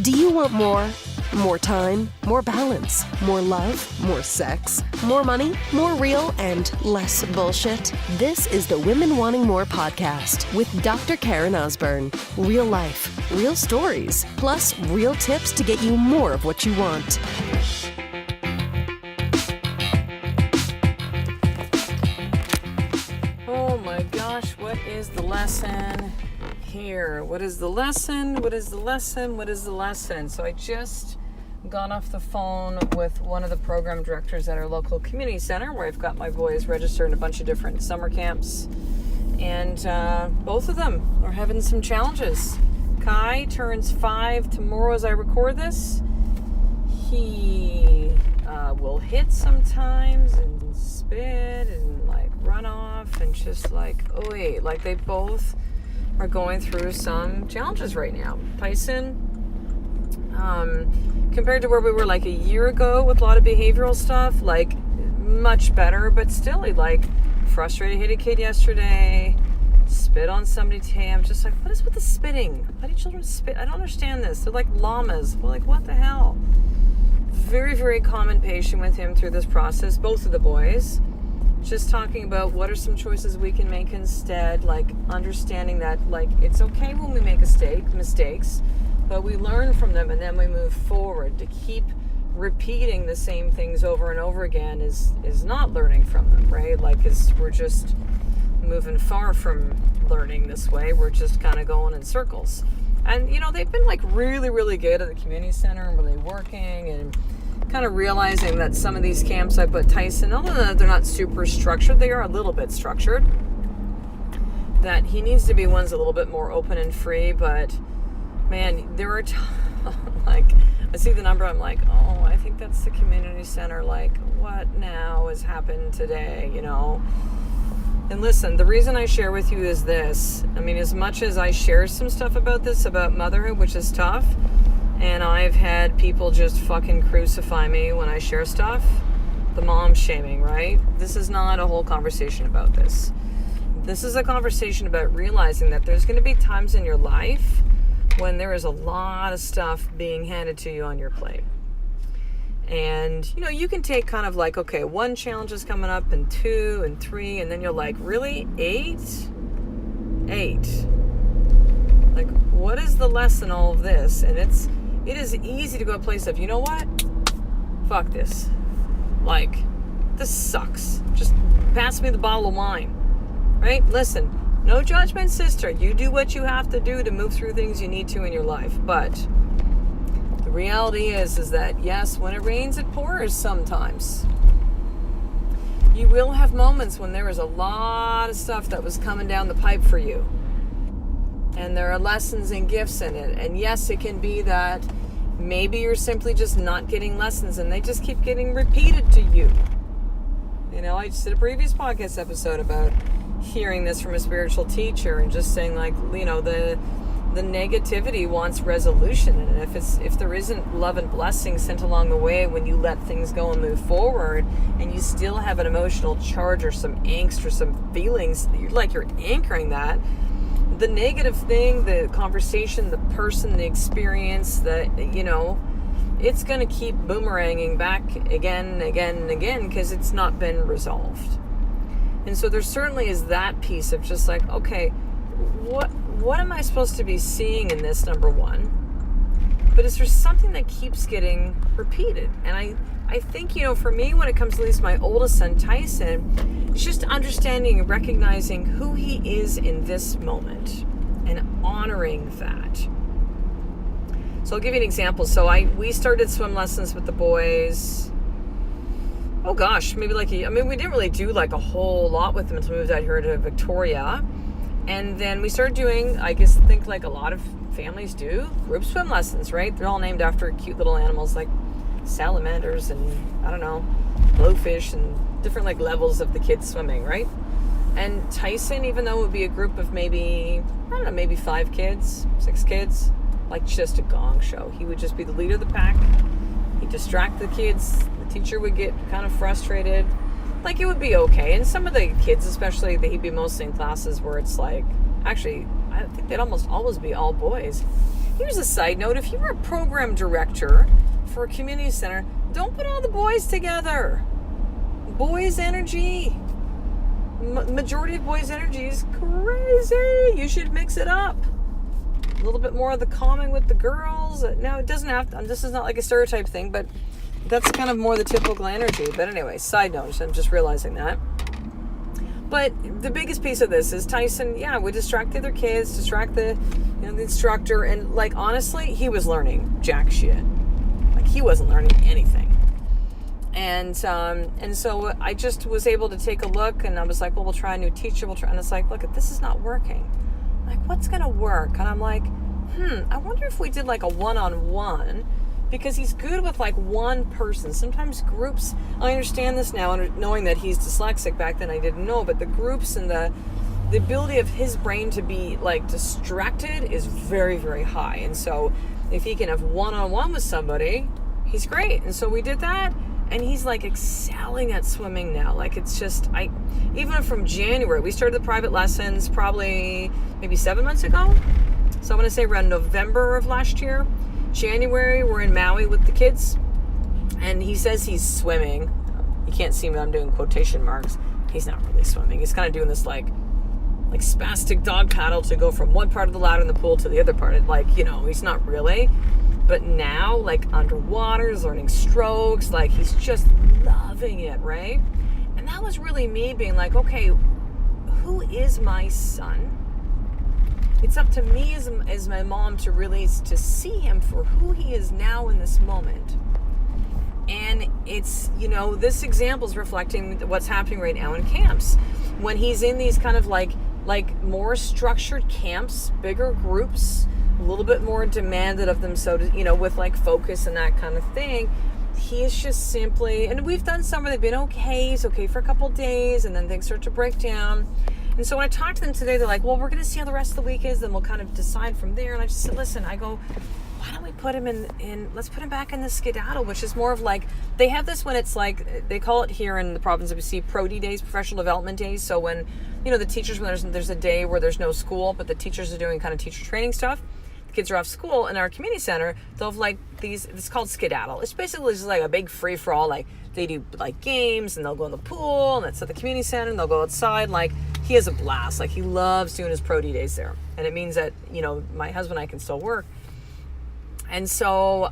Do you want more? More time, more balance, more love, more sex, more money, more real, and less bullshit? This is the Women Wanting More podcast with Dr. Karen Osborne. Real life, real stories, plus real tips to get you more of what you want. Oh my gosh, what is the lesson here? What is the lesson? What is the lesson? What is the lesson? So I just got off the phone with one of the program directors at our local community center where I've got my boys registered in a bunch of different summer camps. And both of them are having some challenges. Kai turns 5 tomorrow as I record this. He will hit sometimes and spit and like run off and just like, oh wait, like they both are going through some challenges right now. Tyson, compared to where we were like a year ago with a lot of behavioral stuff, like much better, but still he like frustrated, hit a kid yesterday, spit on somebody's hand. I'm just like, what is with the spitting? Why do children spit? I don't understand this. They're like llamas. We're like, what the hell? Very, very common patient with him through this process, both of the boys. Just talking about what are some choices we can make instead, like understanding that like it's okay when we make mistakes, but we learn from them and then we move forward. To keep repeating the same things over and over again is not learning from them, right? Like we're just moving far from learning this way. We're just kind of going in circles. And you know, they've been like really, really good at the community center and really working and kind of realizing that some of these camps I put Tyson, although they're not super structured, they are a little bit structured, that he needs to be ones a little bit more open and free. But man, there are like I see the number, I'm like, oh, I think that's the community center. Like, what now has happened today, you know? And listen, the reason I share with you is this. I mean, as much as I share some stuff about this, about motherhood, which is tough, and I've had people just fucking crucify me when I share stuff, the mom shaming, right? This is not a whole conversation about this. This is a conversation about realizing that there's going to be times in your life when there is a lot of stuff being handed to you on your plate. And, you know, you can take kind of like, okay, 1 challenge is coming up and 2 and 3, and then you're like, really? 8? Like, what is the lesson in all of this? And it is easy to go a place of, you know what? Fuck this. Like, this sucks. Just pass me the bottle of wine. Right? Listen, no judgment, sister. You do what you have to do to move through things you need to in your life. But the reality is that, yes, when it rains, it pours sometimes. You will have moments when there is a lot of stuff that was coming down the pipe for you. And there are lessons and gifts in it. And yes, it can be that maybe you're simply just not getting lessons and they just keep getting repeated to you. You know, I just did a previous podcast episode about hearing this from a spiritual teacher and just saying like, you know, the negativity wants resolution. And if there isn't love and blessing sent along the way when you let things go and move forward, and you still have an emotional charge or some angst or some feelings, you're anchoring that, the negative thing, the conversation, the person, the experience, you know, it's going to keep boomeranging back again and again because it's not been resolved. And so there certainly is that piece of just like, okay, what am I supposed to be seeing in this, number one? But is there something that keeps getting repeated? And I think, you know, for me, when it comes to at least my oldest son, Tyson, it's just understanding and recognizing who he is in this moment and honoring that. So I'll give you an example. So we started swim lessons with the boys, oh gosh, maybe we didn't really do like a whole lot with them until we moved out here to Victoria. And then we started doing, I think like a lot of families do, group swim lessons, right? They're all named after cute little animals like salamanders and, I don't know, blowfish and different like levels of the kids swimming, right? And Tyson, even though it would be a group of maybe 5 kids, 6 kids, like just a gong show. He would just be the leader of the pack. He'd distract the kids. The teacher would get kind of frustrated. Like, it would be okay. And some of the kids, especially, he'd be mostly in classes where it's like, actually, I think they'd almost always be all boys. here's a side note. If you were a program director for a community center, don't put all the boys together. Boys energy. Majority of boys energy is crazy. You should mix it up. A little bit more of the calming with the girls. Now, it doesn't have to, this is not like a stereotype thing, but that's kind of more the typical energy. But anyway, side note, I'm just realizing that. But the biggest piece of this is Tyson, would distract the other kids, distract the instructor, and like honestly, he was learning jack shit. Like he wasn't learning anything. And so I just was able to take a look, and I was like, well, we'll try a new teacher. And it's like, look, this is not working. Like, what's going to work? And I'm like, I wonder if we did like a one-on-one, because he's good with like one person. Sometimes groups, I understand this now, knowing that he's dyslexic. Back then I didn't know, but the groups and the ability of his brain to be like distracted is very, very high. And so if he can have one-on-one with somebody, he's great. And so we did that. And he's like excelling at swimming now. Like it's just, even from January, we started the private lessons probably maybe 7 months ago. So I want to say around November of last year. January, we're in Maui with the kids. And he says he's swimming. You can't see me, I'm doing quotation marks. He's not really swimming. He's kind of doing this like spastic dog paddle to go from one part of the ladder in the pool to the other part. He's not really. But now, like underwater, he's learning strokes, like he's just loving it, right? And that was really me being like, okay, who is my son? It's up to me as my mom to see him for who he is now in this moment. And it's, this example is reflecting what's happening right now in camps. When he's in these kind of like more structured camps, bigger groups, a little bit more demanded of them, so to, with like focus and that kind of thing, he is just simply, and we've done some where they've been okay, it's okay for a couple days, and then things start to break down. And so when I talked to them today, they're like, well, we're going to see how the rest of the week is, then we'll kind of decide from there. And I just said, listen, why don't we put him let's put him back in the skedaddle, which is more of like, they have this when it's like, they call it here in the province of BC, Pro-D days, professional development days. So when, the teachers, when there's a day where there's no school, but the teachers are doing kind of teacher training stuff, kids are off school in our community center, they'll have like it's called skedaddle. It's basically just like a big free-for-all. Like they do like games, and they'll go in the pool, and that's at the community center, and they'll go outside. Like he has a blast. Like he loves doing his Pro-D days there. And it means that, my husband and I can still work. And so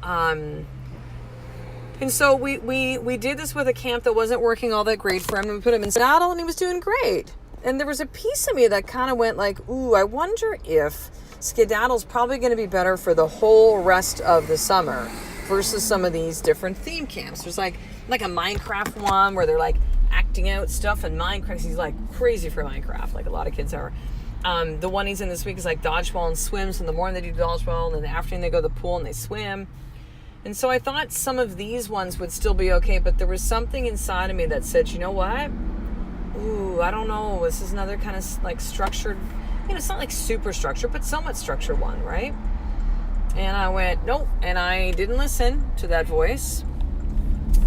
we did this with a camp that wasn't working all that great for him, and we put him in skedaddle, and he was doing great. And there was a piece of me that kind of went like, ooh, I wonder if skedaddle's probably going to be better for the whole rest of the summer versus some of these different theme camps. There's like a Minecraft one where they're like acting out stuff in Minecraft. He's like crazy for Minecraft, like a lot of kids are. The one he's in this week is like dodgeball and swim. So in the morning they do dodgeball, and then in the afternoon they go to the pool and they swim. And so I thought some of these ones would still be okay, but there was something inside of me that said, you know what? Ooh, I don't know. This is another kind of like structured, it's not like super structured, but somewhat structured one, right? And I went, nope. And I didn't listen to that voice.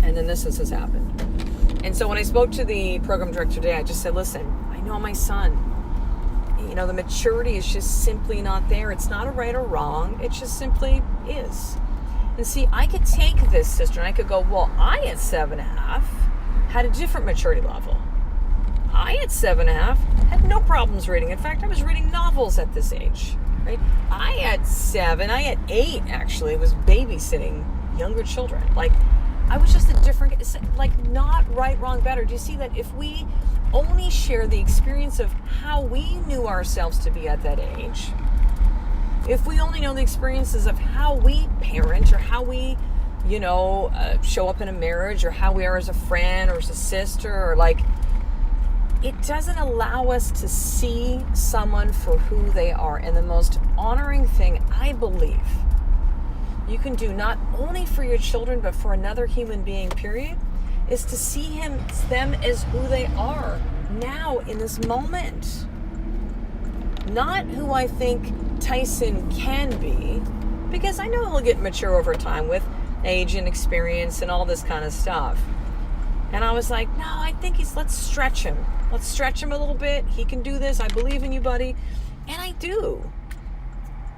And then this has happened. And so when I spoke to the program director today, I just said, listen, I know my son. The maturity is just simply not there. It's not a right or wrong. It just simply is. And see, I could take this, sister, and I could go, well, I at 7.5 had a different maturity level. I at 7.5 had no problems reading. In fact, I was reading novels at this age, right? I at 8 actually was babysitting younger children. Like, I was just a different, like, not right, wrong, better. Do you see that if we only share the experience of how we knew ourselves to be at that age, if we only know the experiences of how we parent or how we, show up in a marriage, or how we are as a friend or as a sister, or like, it doesn't allow us to see someone for who they are. And the most honoring thing, I believe, you can do not only for your children, but for another human being, period, is to see them as who they are now in this moment. Not who I think Tyson can be, because I know he'll get mature over time with age and experience and all this kind of stuff. And I was like, no, I think let's stretch him. Let's stretch him a little bit. He can do this. I believe in you, buddy. And I do.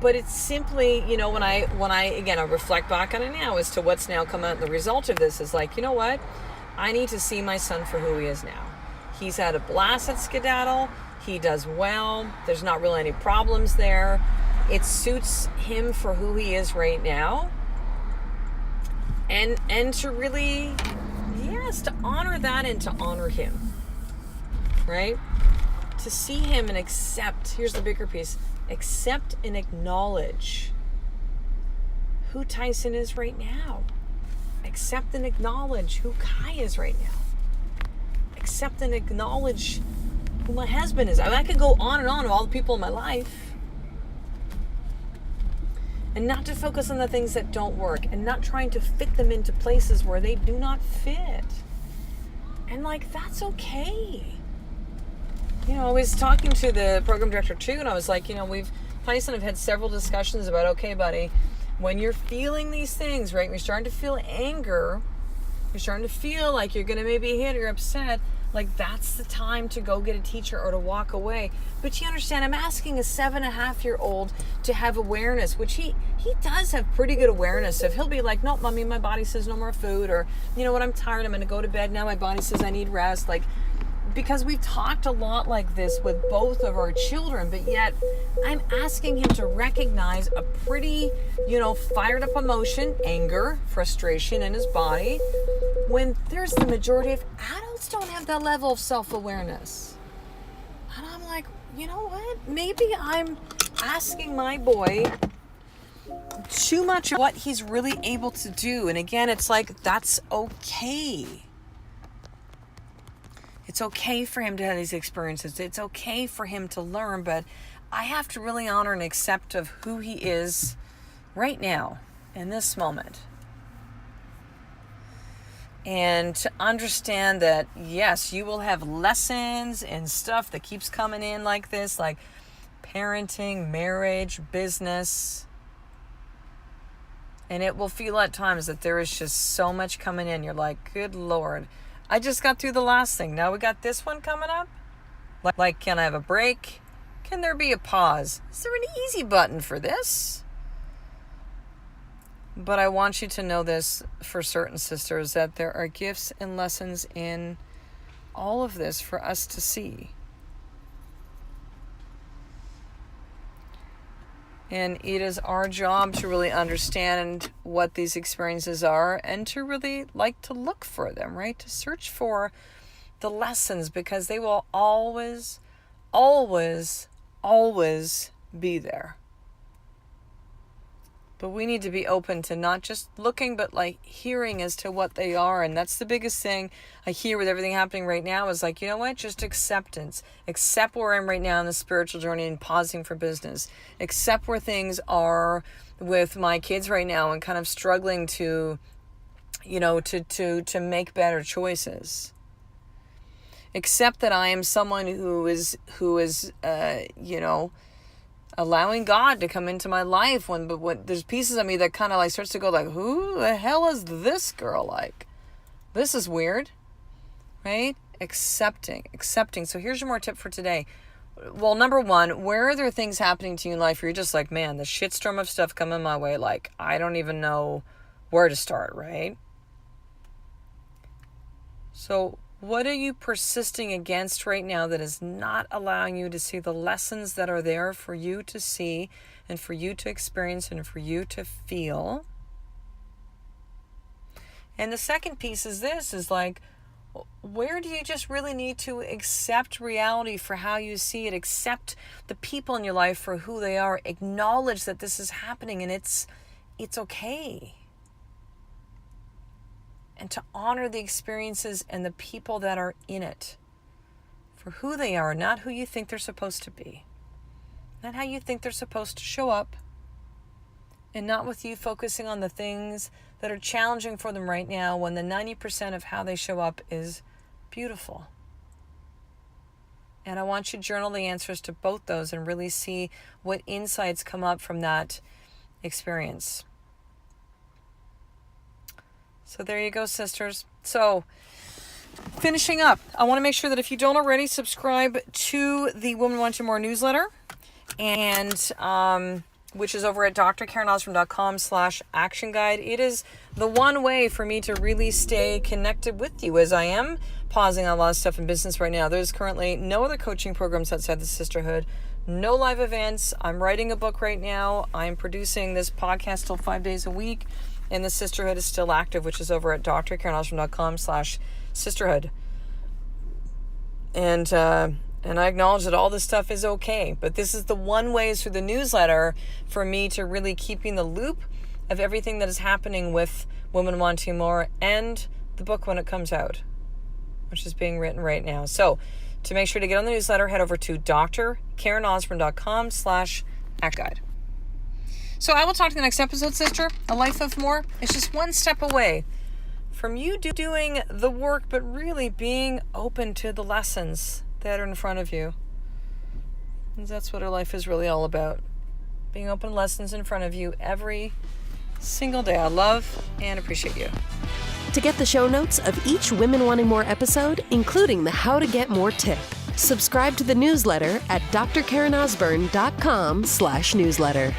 But it's simply, when I again, I reflect back on it now as to what's now come out, and the result of this is like, you know what? I need to see my son for who he is now. He's had a blast at skedaddle. He does well. There's not really any problems there. It suits him for who he is right now. And to really, yes, to honor that and to honor him. Right? To see him and accept, here's the bigger piece, accept and acknowledge who Tyson is right now. Accept and acknowledge who Kai is right now. Accept and acknowledge who my husband is. I could go on and on of all the people in my life. And not to focus on the things that don't work, and not trying to fit them into places where they do not fit. And that's okay. I was talking to the program director too, and I was like, Tyson have had several discussions about, okay, buddy, when you're feeling these things, right, you're starting to feel anger, you're starting to feel like you're going to maybe hit or upset, that's the time to go get a teacher or to walk away. But you understand, I'm asking a 7.5-year-old to have awareness, which he does have pretty good awareness of. He'll be like, no, mommy, my body says no more food, or, you know what, I'm tired, I'm going to go to bed now, my body says I need rest, because we've talked a lot like this with both of our children, but yet I'm asking him to recognize a pretty, fired up emotion, anger, frustration in his body, when there's the majority of adults don't have that level of self-awareness. And I'm like, you know what? Maybe I'm asking my boy too much of what he's really able to do. And again, it's that's okay. It's okay for him to have these experiences. It's okay for him to learn, but I have to really honor and accept of who he is right now in this moment. And to understand that, yes, you will have lessons and stuff that keeps coming in like this, like parenting, marriage, business. And it will feel at times that there is just so much coming in. You're like, good Lord. I just got through the last thing. Now we got this one coming up. Can I have a break? Can there be a pause? Is there an easy button for this? But I want you to know this for certain, sisters, that there are gifts and lessons in all of this for us to see. And it is our job to really understand what these experiences are and to really to look for them, right? To search for the lessons, because they will always, always, always be there. But we need to be open to not just looking, but hearing as to what they are. And that's the biggest thing I hear with everything happening right now is you know what? Just acceptance. Accept where I am right now in the spiritual journey and pausing for business. Accept where things are with my kids right now and kind of struggling to, to make better choices. Accept that I am someone who is, allowing God to come into my life when there's pieces of me that kind of starts to go who the hell is this girl This is weird, right? Accepting. So here's your more tip for today. Well, number one, where are there things happening to you in life where you're just man, the shitstorm of stuff coming my way, I don't even know where to start, right? So what are you persisting against right now that is not allowing you to see the lessons that are there for you to see and for you to experience and for you to feel? And the second piece is this, is where do you just really need to accept reality for how you see it? Accept the people in your life for who they are. Acknowledge that this is happening and it's okay. And to honor the experiences and the people that are in it for who they are, not who you think they're supposed to be. Not how you think they're supposed to show up. And not with you focusing on the things that are challenging for them right now when the 90% of how they show up is beautiful. And I want you to journal the answers to both those and really see what insights come up from that experience. So there you go, sisters. So finishing up, I want to make sure that if you don't already, subscribe to the Women Wanting More newsletter. And which is over at drkarenosborn.com/action guide. It is the one way for me to really stay connected with you, as I am pausing on a lot of stuff in business right now. There's currently no other coaching programs outside the sisterhood, no live events. I'm writing a book right now. I'm producing this podcast till 5 days a week, and the sisterhood is still active, which is over at drkarenosborn.com/sisterhood. And I acknowledge that all this stuff is okay, but this is the one way through the newsletter for me to really keep in the loop of everything that is happening with Women Wanting More and the book when it comes out, which is being written right now. So to make sure to get on the newsletter, head over to drkarenosborn.com/act-guide. So I will talk to you in the next episode, sister. A life of more is just one step away from you doing the work, but really being open to the lessons that are in front of you. And that's what our life is really all about. Being open to lessons in front of you every single day. I love and appreciate you. To get the show notes of each Women Wanting More episode, including the How to Get More tip, subscribe to the newsletter at drkarenosborn.com/newsletter.